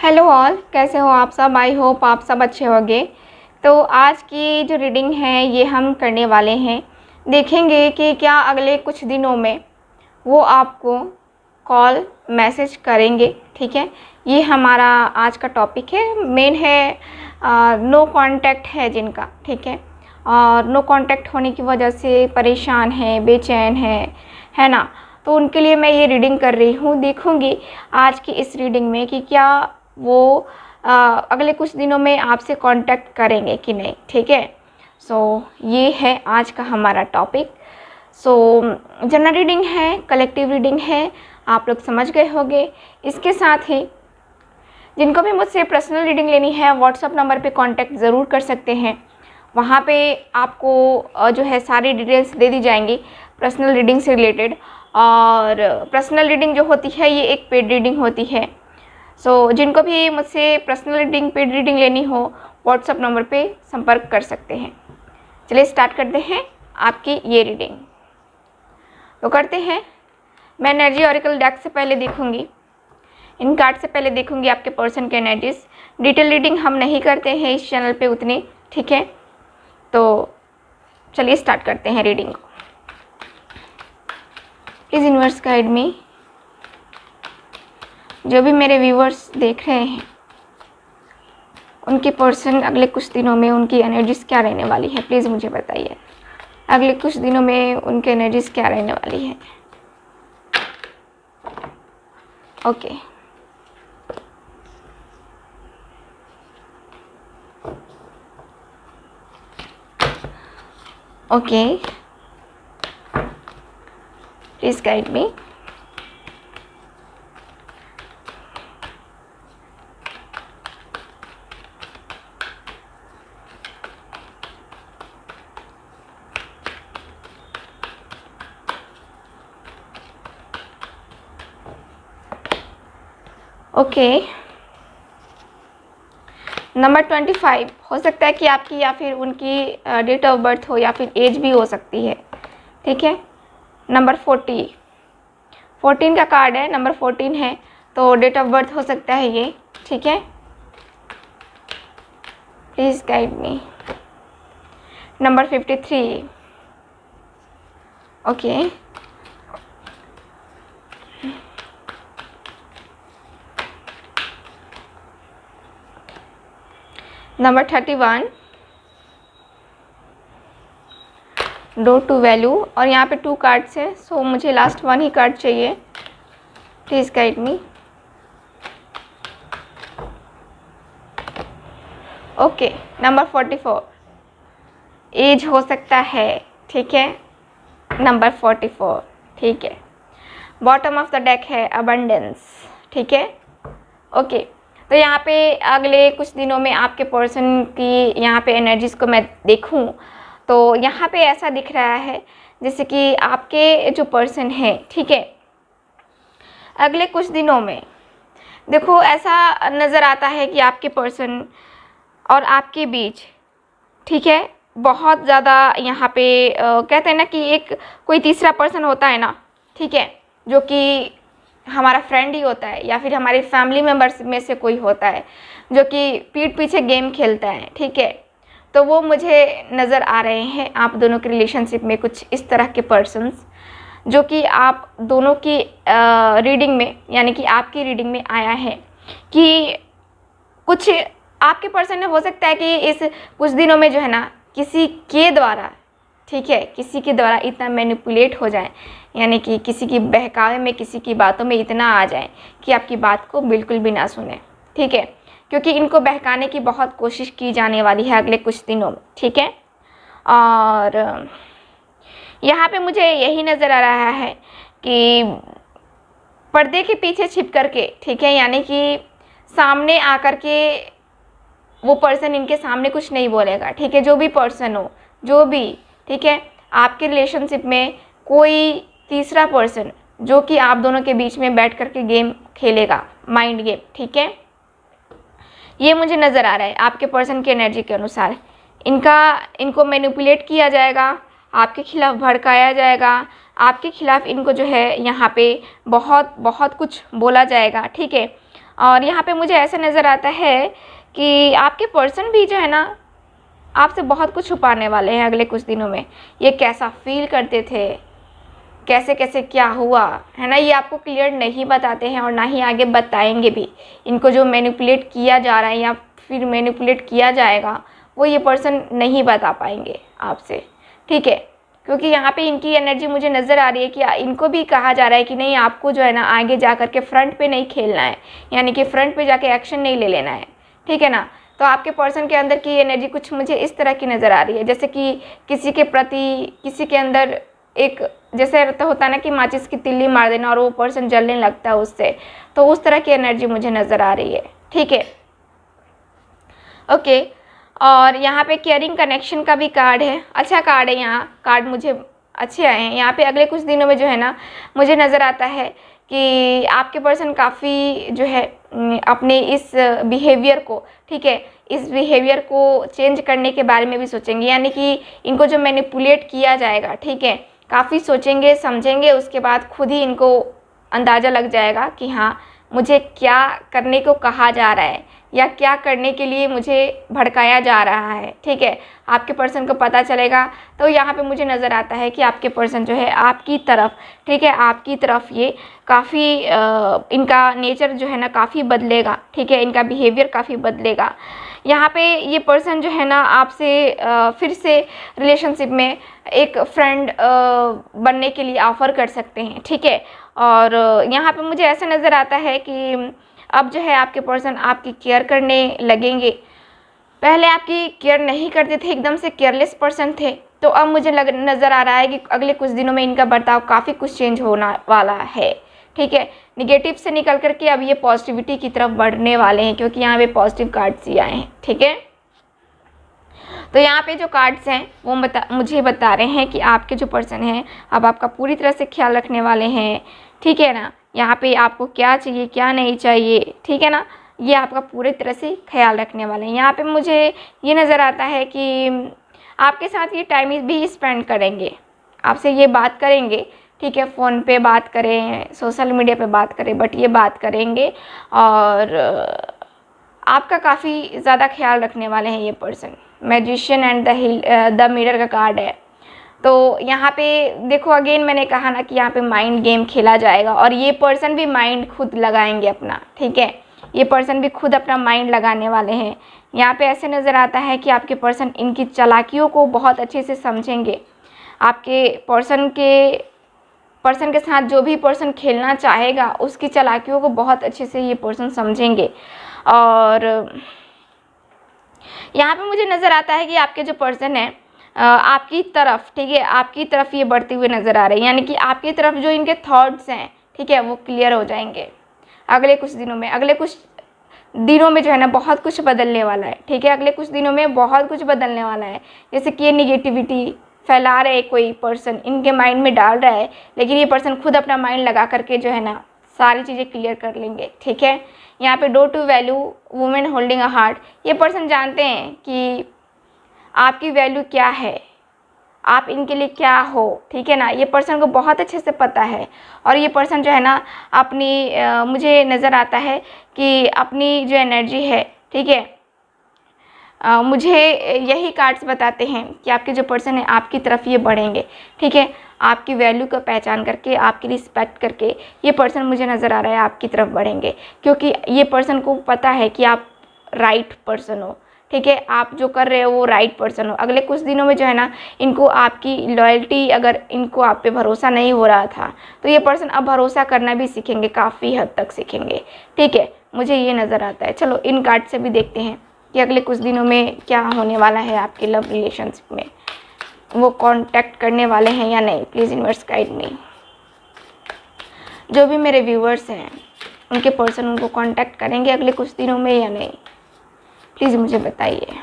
Hello all, कैसे हो आप सब। आई होप आप सब अच्छे होंगे। तो आज की जो रीडिंग है ये हम करने वाले हैं। देखेंगे कि क्या अगले कुछ दिनों में वो आपको कॉल मैसेज करेंगे। ठीक है, ये हमारा आज का टॉपिक है। मेन है नो कांटेक्ट है जिनका, ठीक है, और नो कांटेक्ट होने की वजह से परेशान है, बेचैन है ना। तो उनके लिए मैं ये रीडिंग कर रही हूँ। देखूँगी आज की इस रीडिंग में कि क्या वो अगले कुछ दिनों में आपसे कांटेक्ट करेंगे कि नहीं। ठीक है, सो ये है आज का हमारा टॉपिक। सो जनरल रीडिंग है, कलेक्टिव रीडिंग है, आप लोग समझ गए होंगे। इसके साथ ही जिनको भी मुझसे पर्सनल रीडिंग लेनी है व्हाट्सअप नंबर पे कांटेक्ट ज़रूर कर सकते हैं। वहाँ पे आपको जो है सारी डिटेल्स दे दी जाएंगी पर्सनल रीडिंग से रिलेटेड। और पर्सनल रीडिंग जो होती है ये एक पेड रीडिंग होती है। सो जिनको भी मुझसे पर्सनल रीडिंग, पेड रीडिंग लेनी हो व्हाट्सअप नंबर पे संपर्क कर सकते हैं। चलिए स्टार्ट करते हैं आपकी ये रीडिंग। तो करते हैं। मैं एनर्जी ऑरिकल डेक से पहले देखूंगी, इन कार्ड से पहले देखूंगी आपके पर्सन के एनर्जीज। डिटेल रीडिंग हम नहीं करते हैं इस चैनल पे उतनी, ठीक है। तो चलिए स्टार्ट करते हैं रीडिंग को। Please universe guide me. जो भी मेरे व्यूअर्स देख रहे हैं उनके पर्सन अगले कुछ दिनों में उनकी एनर्जीज क्या रहने वाली है, प्लीज़ मुझे बताइए। अगले कुछ दिनों में उनकी एनर्जीज क्या रहने वाली है। Okay, okay, please guide me. Okay, number 25 हो सकता है कि आपकी या फिर उनकी डेट ऑफ बर्थ हो या फिर एज भी हो सकती है, ठीक है। नंबर 14 का कार्ड है, नंबर 14 है तो डेट ऑफ बर्थ हो सकता है ये, ठीक है। Please guide me. Number 53, okay. Number 31, door to value. और यहाँ पे 2 कार्ड्स हैं, सो मुझे लास्ट 1 ही कार्ड चाहिए। Please guide me. Okay, number 44, एज हो सकता है, ठीक है। नंबर 44, ठीक है। बॉटम ऑफ द डेक है अबंडेंस, ठीक है। ओके, तो यहाँ पे अगले कुछ दिनों में आपके पर्सन की यहाँ पे एनर्जीज को मैं देखूँ तो यहाँ पे ऐसा दिख रहा है जैसे कि आपके जो पर्सन है, ठीक है, अगले कुछ दिनों में देखो ऐसा नज़र आता है कि आपके पर्सन और आपके बीच, ठीक है, बहुत ज़्यादा यहाँ पे कहते हैं ना कि एक कोई तीसरा पर्सन होता है ना, ठीक है, जो कि हमारा फ्रेंड ही होता है या फिर हमारे फैमिली मेम्बर्स में से कोई होता है जो कि पीठ पीछे गेम खेलता है, ठीक है। तो वो मुझे नज़र आ रहे हैं आप दोनों के रिलेशनशिप में कुछ इस तरह के पर्सन्स जो कि आप दोनों की रीडिंग में, यानी कि आपकी रीडिंग में आया है कि कुछ आपके पर्सन ने हो सकता है कि इस कुछ दिनों में जो है ना किसी के द्वारा, ठीक है, किसी के द्वारा इतना मैनिपुलेट हो जाए, यानी कि किसी की बहकावे में, किसी की बातों में इतना आ जाए कि आपकी बात को बिल्कुल भी ना सुने, ठीक है, क्योंकि इनको बहकाने की बहुत कोशिश की जाने वाली है अगले कुछ दिनों में, ठीक है। और यहाँ पे मुझे यही नज़र आ रहा है कि पर्दे के पीछे छिप करके, ठीक है, यानी कि सामने आकर के वो पर्सन इनके सामने कुछ नहीं बोलेगा, ठीक है, जो भी पर्सन हो, जो भी, ठीक है, आपके रिलेशनशिप में कोई तीसरा पर्सन जो कि आप दोनों के बीच में बैठ करके गेम खेलेगा, माइंड गेम, ठीक है, ये मुझे नज़र आ रहा है आपके पर्सन की एनर्जी के अनुसार। इनको मैनिपुलेट किया जाएगा, आपके खिलाफ भड़काया जाएगा, आपके खिलाफ इनको जो है यहाँ पे बहुत बहुत कुछ बोला जाएगा, ठीक है। और यहाँ पे मुझे ऐसा नज़र आता है कि आपके पर्सन भी जो है ना आपसे बहुत कुछ छुपाने वाले हैं अगले कुछ दिनों में। ये कैसा फील करते थे, कैसे कैसे क्या हुआ है ना, ये आपको क्लियर नहीं बताते हैं और ना ही आगे बताएंगे भी। इनको जो मैनिपुलेट किया जा रहा है या फिर मैनिपुलेट किया जाएगा वो ये पर्सन नहीं बता पाएंगे आपसे, ठीक है। क्योंकि यहाँ पे इनकी एनर्जी मुझे नज़र आ रही है कि इनको भी कहा जा रहा है कि नहीं, आपको जो है ना आगे जा कर के फ्रंट पे नहीं खेलना है, यानी कि फ्रंट पे जाके एक्शन नहीं ले लेना है, ठीक है ना। तो आपके पर्सन के अंदर की एनर्जी कुछ मुझे इस तरह की नज़र आ रही है, जैसे कि किसी के प्रति किसी के अंदर एक, जैसे तो होता है ना कि माचिस की तिल्ली मार देना और वो पर्सन जलने लगता है उससे, तो उस तरह की एनर्जी मुझे नज़र आ रही है, ठीक है। ओके, और यहाँ पे केयरिंग कनेक्शन का भी कार्ड है, अच्छा कार्ड है, यहाँ कार्ड मुझे अच्छे आए हैं। यहाँ पे अगले कुछ दिनों में जो है ना मुझे नज़र आता है कि आपके पर्सन काफ़ी जो है अपने इस बिहेवियर को, ठीक है, इस बिहेवियर को चेंज करने के बारे में भी सोचेंगे, यानी कि इनको जो मैनिपुलेट किया जाएगा, ठीक है, काफ़ी सोचेंगे समझेंगे, उसके बाद खुद ही इनको अंदाज़ा लग जाएगा कि हाँ मुझे क्या करने को कहा जा रहा है या क्या करने के लिए मुझे भड़काया जा रहा है, ठीक है, आपके पर्सन को पता चलेगा। तो यहाँ पे मुझे नज़र आता है कि आपके पर्सन जो है आपकी तरफ, ठीक है, आपकी तरफ ये काफ़ी इनका नेचर जो है ना काफ़ी बदलेगा, ठीक है, इनका बिहेवियर काफ़ी बदलेगा। यहाँ पे ये पर्सन जो है ना आपसे फिर से रिलेशनशिप में एक फ्रेंड बनने के लिए ऑफ़र कर सकते हैं, ठीक है। और यहाँ पे मुझे ऐसा नज़र आता है कि अब जो है आपके पर्सन आपकी केयर करने लगेंगे। पहले आपकी केयर नहीं करते थे, एकदम से केयरलेस पर्सन थे, तो अब मुझे नज़र आ रहा है कि अगले कुछ दिनों में इनका बर्ताव काफ़ी कुछ चेंज होने वाला है, ठीक है। निगेटिव से निकल करके अब ये पॉजिटिविटी की तरफ बढ़ने वाले हैं, क्योंकि यहाँ पे पॉजिटिव कार्ड्स ही आए हैं, ठीक है। तो यहाँ पे जो कार्ड्स हैं वो मुझे बता रहे हैं कि आपके जो पर्सन हैं अब आपका पूरी तरह से ख्याल रखने वाले हैं, ठीक है ना। यहाँ पे आपको क्या चाहिए क्या नहीं चाहिए, ठीक है ना, ये आपका पूरी तरह से ख्याल रखने वाले हैं। यहाँ पे मुझे ये नज़र आता है कि आपके साथ ये टाइम भी स्पेंड करेंगे, आपसे ये बात करेंगे, ठीक है, फ़ोन पे बात करें, सोशल मीडिया पे बात करें, बट ये बात करेंगे और आपका काफ़ी ज़्यादा ख्याल रखने वाले हैं ये person. Magician and the mirror का कार्ड है। तो यहाँ पे देखो अगेन मैंने कहा ना कि यहाँ पे माइंड गेम खेला जाएगा और ये पर्सन भी माइंड खुद लगाएंगे अपना, ठीक है, ये पर्सन भी खुद अपना माइंड लगाने वाले हैं। यहाँ पे ऐसे नज़र आता है कि आपके पर्सन इनकी चालाकियों को बहुत अच्छे से समझेंगे। आपके पर्सन के साथ जो भी पर्सन खेलना चाहेगा उसकी चालाकियों को बहुत अच्छे से ये पर्सन समझेंगे। और यहाँ पे मुझे नज़र आता है कि आपके जो पर्सन है आपकी तरफ, ठीक है, आपकी तरफ ये बढ़ते हुए नज़र आ रहे हैं, यानी कि आपकी तरफ जो इनके थॉट्स हैं, ठीक है, वो क्लियर हो जाएंगे अगले कुछ दिनों में। अगले कुछ दिनों में जो है ना बहुत कुछ बदलने वाला है, ठीक है, अगले कुछ दिनों में बहुत कुछ बदलने वाला है। जैसे कि ये निगेटिविटी फैला रहे कोई पर्सन इनके माइंड में डाल रहा है, लेकिन ये पर्सन खुद अपना माइंड लगा करके जो है ना सारी चीज़ें क्लियर कर लेंगे, ठीक है। यहाँ पे do to value women holding a heart, ये पर्सन जानते हैं कि आपकी वैल्यू क्या है, आप इनके लिए क्या हो, ठीक है ना, ये पर्सन को बहुत अच्छे से पता है। और ये पर्सन जो है ना अपनी मुझे नज़र आता है कि अपनी जो एनर्जी है, ठीक है, मुझे यही कार्ड्स बताते हैं कि आपके जो पर्सन है आपकी तरफ ये बढ़ेंगे, ठीक है, आपकी वैल्यू को पहचान करके, आपकी रिस्पेक्ट करके ये पर्सन मुझे नज़र आ रहा है आपकी तरफ बढ़ेंगे, क्योंकि ये पर्सन को पता है कि आप राइट पर्सन हो, ठीक है, आप जो कर रहे हो वो राइट पर्सन हो। अगले कुछ दिनों में जो है ना इनको आपकी लॉयल्टी, अगर इनको आप पे भरोसा नहीं हो रहा था तो ये पर्सन अब भरोसा करना भी सीखेंगे, काफ़ी हद तक सीखेंगे, ठीक है, मुझे ये नज़र आता है। चलो इन कार्ड से भी देखते हैं कि अगले कुछ दिनों में क्या होने वाला है आपके लव रिलेशनशिप में, वो कांटेक्ट करने वाले हैं या नहीं। Please universe guide me. जो भी मेरे व्यूवर्स हैं उनके पर्सन उनको कांटेक्ट करेंगे अगले कुछ दिनों में या नहीं, प्लीज़ मुझे बताइए।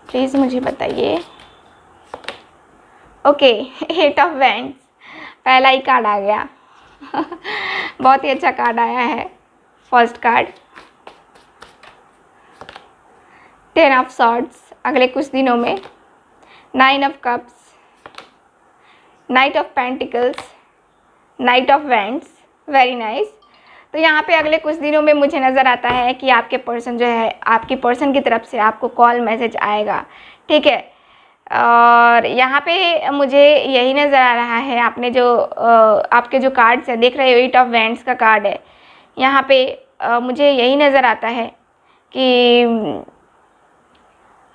प्लीज़ मुझे बताइए। ओके, 8 ऑफ वैंड्स, पहला ही कार्ड आ गया बहुत ही अच्छा कार्ड आया है, फर्स्ट कार्ड। 10 ऑफ सॉर्ड्स अगले कुछ दिनों में, 9 of cups, night of pentacles, night of wands, very nice. तो यहाँ पे अगले कुछ दिनों में मुझे नज़र आता है कि आपके पर्सन जो है, आपकी पर्सन की तरफ से आपको कॉल मैसेज आएगा, ठीक है। और यहाँ पे मुझे यही नज़र आ रहा है, आपने जो आपके जो कार्ड्स है देख रहे हो, 8 ऑफ वैंड्स का कार्ड है यहाँ पे। मुझे यही नज़र आता है कि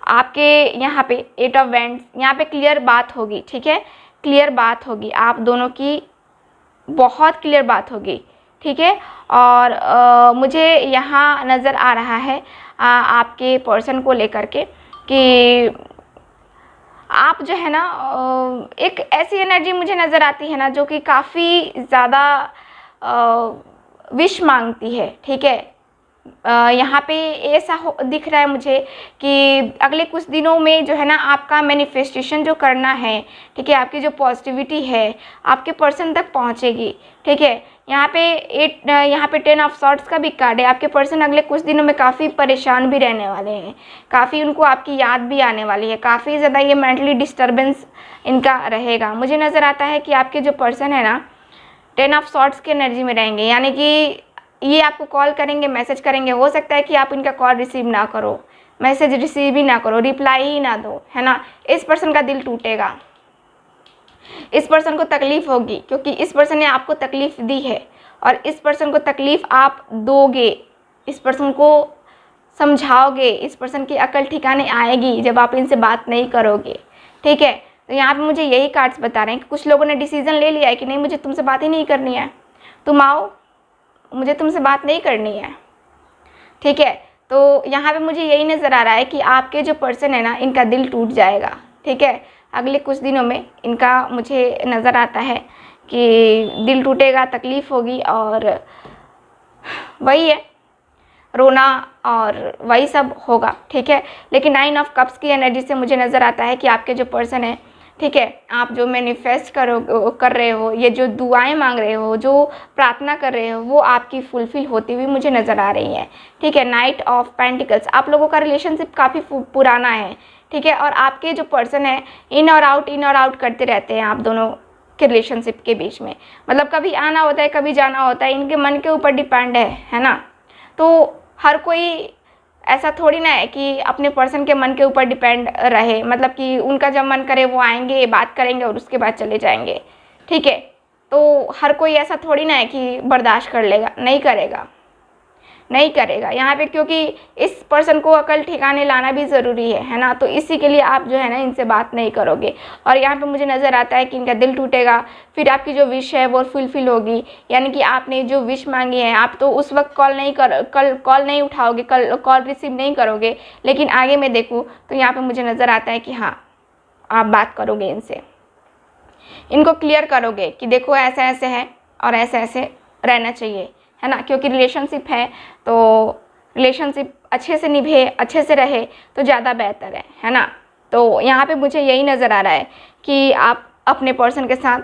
आपके यहाँ पे 8 ऑफ वैंड्स, यहाँ पे क्लियर बात होगी, ठीक है, क्लियर बात होगी, आप दोनों की बहुत क्लियर बात होगी, ठीक है। और मुझे यहाँ नज़र आ रहा है आपके पर्सन को लेकर के कि आप जो है ना एक ऐसी एनर्जी मुझे नज़र आती है ना जो कि काफ़ी ज़्यादा विश मांगती है, ठीक है। यहाँ पे ऐसा दिख रहा है मुझे कि अगले कुछ दिनों में जो है ना आपका मैनिफेस्टेशन जो करना है, ठीक है, आपकी जो पॉजिटिविटी है आपके पर्सन तक पहुँचेगी, ठीक है। यहाँ पे 10 ऑफ सॉर्ड्स का भी कार्ड है। आपके पर्सन अगले कुछ दिनों में काफ़ी परेशान भी रहने वाले हैं, काफ़ी उनको आपकी याद भी आने वाली है, काफ़ी ज़्यादा ये मेंटली डिस्टर्बेंस इनका रहेगा। मुझे नज़र आता है कि आपके जो पर्सन है ना 10 ऑफ सॉर्ड्स की एनर्जी में रहेंगे, यानी कि ये आपको कॉल करेंगे, मैसेज करेंगे। हो सकता है कि आप इनका कॉल रिसीव ना करो, मैसेज रिसीव ही ना करो, रिप्लाई ही ना दो, है ना। इस पर्सन का दिल टूटेगा, इस पर्सन को तकलीफ़ होगी, क्योंकि इस पर्सन ने आपको तकलीफ़ दी है और इस पर्सन को तकलीफ़ आप दोगे, इस पर्सन को समझाओगे, इस पर्सन की अकल ठिकाने आएगी जब आप इनसे बात नहीं करोगे, ठीक है। तो यहाँ पे मुझे यही कार्ड्स बता रहे हैं कि कुछ लोगों ने डिसीज़न ले लिया है कि नहीं, मुझे तुमसे बात ही नहीं करनी है, तुम आओ, मुझे तुमसे बात नहीं करनी है, ठीक है। तो यहाँ पे मुझे यही नज़र आ रहा है कि आपके जो पर्सन है ना इनका दिल टूट जाएगा, ठीक है। अगले कुछ दिनों में इनका मुझे नज़र आता है कि दिल टूटेगा, तकलीफ़ होगी और वही है, रोना और वही सब होगा, ठीक है। लेकिन 9 ऑफ कप्स की एनर्जी से मुझे नज़र आता है कि आपके जो पर्सन है, ठीक है, आप जो मैनिफेस्ट कर रहे हो, ये जो दुआएं मांग रहे हो, जो प्रार्थना कर रहे हो, वो आपकी फुलफ़िल होती हुई मुझे नज़र आ रही है, ठीक है। नाइट ऑफ पेंटिकल्स, आप लोगों का रिलेशनशिप काफ़ी पुराना है, ठीक है। और आपके जो पर्सन है इन और आउट करते रहते हैं आप दोनों के रिलेशनशिप के बीच में, मतलब कभी आना होता है, कभी जाना होता है, इनके मन के ऊपर डिपेंड है ना। तो हर कोई ऐसा थोड़ी ना है कि अपने पर्सन के मन के ऊपर डिपेंड रहे, मतलब कि उनका जब मन करे वो आएंगे, बात करेंगे और उसके बाद चले जाएंगे, ठीक है। तो हर कोई ऐसा थोड़ी ना है कि बर्दाश्त कर लेगा, नहीं करेगा, नहीं करेगा यहाँ पे, क्योंकि इस पर्सन को अकल ठिकाने लाना भी ज़रूरी है ना। तो इसी के लिए आप जो है ना इनसे बात नहीं करोगे और यहाँ पे मुझे नज़र आता है कि इनका दिल टूटेगा, फिर आपकी जो विश है वो फुलफ़िल होगी, यानी कि आपने जो विश मांगी है आप तो उस वक्त कॉल नहीं उठाओगे, कॉल रिसीव नहीं करोगे, लेकिन आगे मैं देखूँ तो यहाँ पर मुझे नज़र आता है कि हाँ आप बात करोगे इनसे, इनको क्लियर करोगे कि देखो ऐसे ऐसे है और ऐसे ऐसे रहना चाहिए, है ना। क्योंकि रिलेशनशिप है तो रिलेशनशिप अच्छे से निभे, अच्छे से रहे तो ज़्यादा बेहतर है ना। तो यहाँ पे मुझे यही नज़र आ रहा है कि आप अपने पर्सन के साथ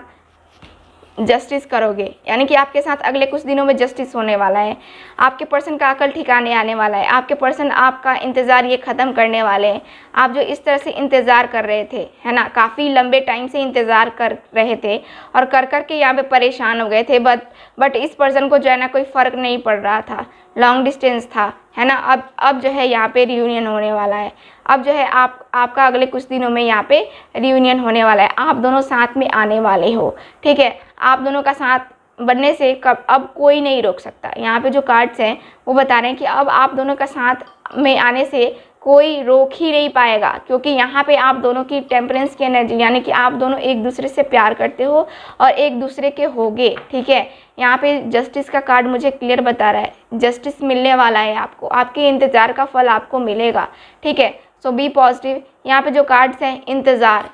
जस्टिस करोगे, यानी कि आपके साथ अगले कुछ दिनों में जस्टिस होने वाला है, आपके पर्सन का अकल ठिकाने आने वाला है, आपके पर्सन आपका इंतज़ार ये ख़त्म करने वाले हैं। आप जो इस तरह से इंतज़ार कर रहे थे, है ना, काफ़ी लंबे टाइम से इंतज़ार कर रहे थे और कर के यहाँ पे परेशान हो गए थे, बट इस पर्सन को जो है ना कोई फ़र्क नहीं पड़ रहा था, लॉन्ग डिस्टेंस था, है ना। अब जो है यहाँ पे रियूनियन होने वाला है, अब जो है आपका अगले कुछ दिनों में यहाँ पे रियूनियन होने वाला है, आप दोनों साथ में आने वाले हो, ठीक है। आप दोनों का साथ बनने से अब कोई नहीं रोक सकता। यहाँ पे जो कार्ड्स हैं वो बता रहे हैं कि अब आप दोनों का साथ में आने से कोई रोक ही नहीं पाएगा, क्योंकि यहाँ पे आप दोनों की टेम्परेंस की एनर्जी, यानी कि आप दोनों एक दूसरे से प्यार करते हो और एक दूसरे के होगे, ठीक है। यहाँ पे जस्टिस का कार्ड मुझे क्लियर बता रहा है, जस्टिस मिलने वाला है आपको, आपके इंतज़ार का फल आपको मिलेगा, ठीक है। सो बी पॉजिटिव। यहाँ पे जो कार्ड्स हैं, इंतज़ार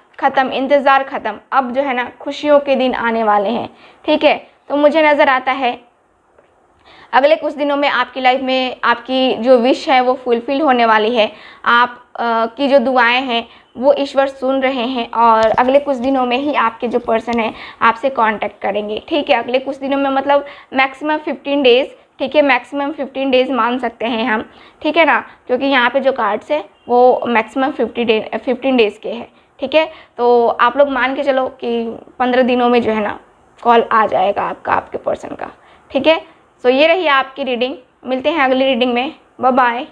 ख़त्म, अब जो है ना खुशियों के दिन आने वाले हैं, ठीक है। तो मुझे नज़र आता है अगले कुछ दिनों में आपकी लाइफ में आपकी जो विश है वो फुलफ़िल होने वाली है, आप की जो दुआएं हैं वो ईश्वर सुन रहे हैं और अगले कुछ दिनों में ही आपके जो पर्सन है आपसे कांटेक्ट करेंगे, ठीक है। अगले कुछ दिनों में मतलब मैक्सिमम 15 डेज़ ठीक है, मैक्सिमम 15 डेज़ मान सकते हैं हम, ठीक है ना, क्योंकि यहाँ पे जो कार्ड्स है वो मैक्सिमम 15 डेज़ के हैं, ठीक है। तो आप लोग मान के चलो कि 15 दिनों में जो है ना कॉल आ जाएगा आपके पर्सन का, ठीक है। सो ये रही आपकी रीडिंग, मिलते हैं अगली रीडिंग में, बाय बाय।